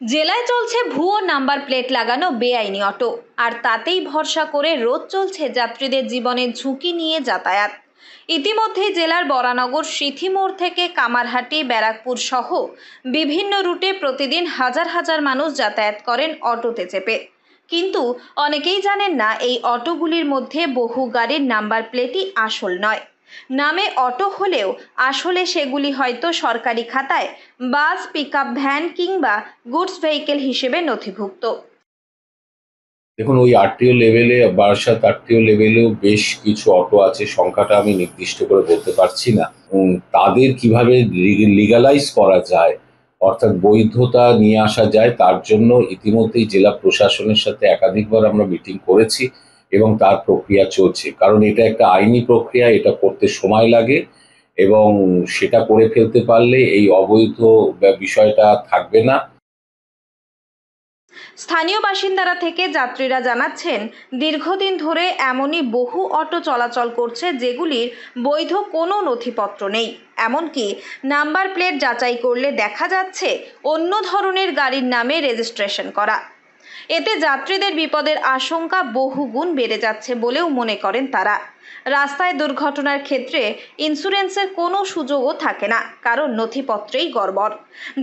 জেলায় চলছে ভুয়ো নাম্বার প্লেট লাগানো বেআইনি অটো, আর তাতেই ভরসা করে রোজ চলছে যাত্রীদের জীবনের ঝুঁকি নিয়ে যাতায়াত। ইতিমধ্যে জেলার বরানগর সিথিমোড় থেকে কামারহাটি, ব্যারাকপুর সহ বিভিন্ন রুটে প্রতিদিন হাজার হাজার মানুষ যাতায়াত করেন অটোতে চেপে। কিন্তু অনেকেই জানেন না এই অটোগুলির মধ্যে বহু গাড়ির নাম্বার প্লেটই আসল নয়। নামে অটো হলেও আসলে সেগুলি হয়তো সরকারি খাতায় বাস, পিকআপ ভ্যান কিংবা গুডস ভেহিকেল হিসেবে নথিভুক্ত। দেখুন, ওই আরটিও লেভেলে, বারাসাত আরটিও লেভেলেও বেশ কিছু অটো আছে, সংখ্যাটা আমি নির্দিষ্ট করে বলতে পারছি না। তাদের কিভাবে লিগালাইজ করা যায়, অর্থাৎ বৈধতা নিয়ে আসা যায়, তার জন্য ইতিমধ্যেই জেলা প্রশাসনের সাথে একাধিকবার আমরা মিটিং করেছি এবং তার প্রক্রিয়া চলছে। কারণ এটা একটা আইনি প্রক্রিয়া, এটা করতে সময় লাগে এবং সেটা করে ফেলতে পারলে এই অবৈধ বিষয়টা থাকবে না। স্থানীয় বাসিন্দারা থেকে যাত্রীরা জানাচ্ছেন, দীর্ঘদিন ধরে এমনই বহু অটো চলাচল করছে যেগুলির বৈধ কোনো নথিপত্র নেই। এমনকি নাম্বার প্লেট যাচাই করলে দেখা যাচ্ছে অন্য ধরনের গাড়ির নামে রেজিস্ট্রেশন করা। এতে যাত্রীদের বিপদের আশঙ্কা বহুগুণ বেড়ে যাচ্ছে বলেও মনে করেন তারা। রাস্তায় দুর্ঘটনার ক্ষেত্রে ইন্স্যুরেন্সের কোনো সুযোগও থাকে না, কারণ নথিপত্রেই গড়বড়।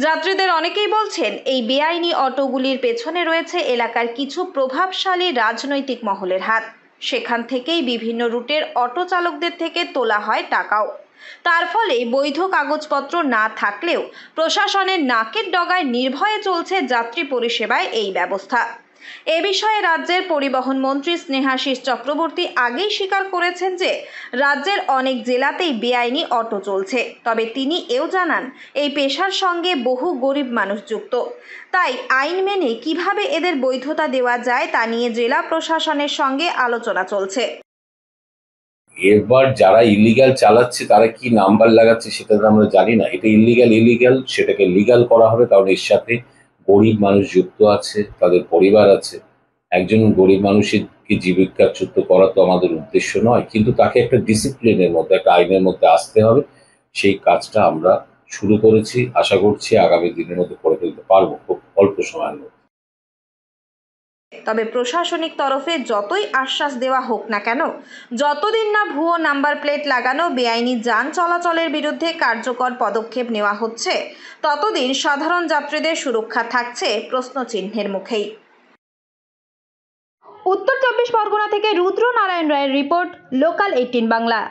যাত্রীদের অনেকেই বলছেন, এই বেআইনি অটোগুলির পেছনে রয়েছে এলাকার কিছু প্রভাবশালী রাজনৈতিক মহলের হাত। সেখান থেকেই বিভিন্ন রুটের অটো চালকদের থেকে তোলা হয় টাকাও। তার ফলে বৈধ কাগজপত্র না থাকলেও প্রশাসনের নাকের ডগায় নির্ভয়ে চলছে যাত্রী পরিষেবায় এই ব্যবস্থা। এ বিষয়ে রাজ্যের পরিবহন মন্ত্রী স্নেহাশিস চক্রবর্তী আগেই স্বীকার করেছেন যে রাজ্যের অনেক জেলাতেই বেআইনি অটো চলছে। তবে তিনি এও জানান, এই পেশার সঙ্গে বহু গরিব মানুষ যুক্ত। তাই আইন মেনে কিভাবে এদের বৈধতা দেওয়া যায় তা নিয়ে জেলা প্রশাসনের সঙ্গে আলোচনা চলছে। এবার যারা ইলিগাল চালাচ্ছে তারা কি নাম্বার লাগাচ্ছে সেটা তো আমরা জানি না। এটা ইলিগাল, সেটাকে লিগাল করা হবে, কারণ এর সাথে গরিব মানুষ যুক্ত আছে, তাদের পরিবার আছে। একজন গরিব মানুষের কি জীবিকাচ্যুত করা তো আমাদের উদ্দেশ্য নয়, কিন্তু তাকে একটা ডিসিপ্লিনের মধ্যে, একটা আইনের মধ্যে আসতে হবে। সেই কাজটা আমরা শুরু করেছি, আশা করছি আগামী দিনের মধ্যে করে ফেলতে পারবো খুব অল্প সময়ের মধ্যে। তবে প্রশাসনিক তরফে যতই আশ্বাস দেওয়া হোক না কেন, যতদিন না ভুয়ো নাম্বার প্লেট লাগানো বেআইনি যান চলাচলের বিরুদ্ধে কার্যকর পদক্ষেপ নেওয়া হচ্ছে, ততদিন সাধারণ যাত্রীদের সুরক্ষা থাকছে প্রশ্নচিহ্নের মুখেই। উত্তর 24 পরগনা থেকে রুদ্র নারায়ণ রায়ের রিপোর্ট, লোকাল 18 বাংলা।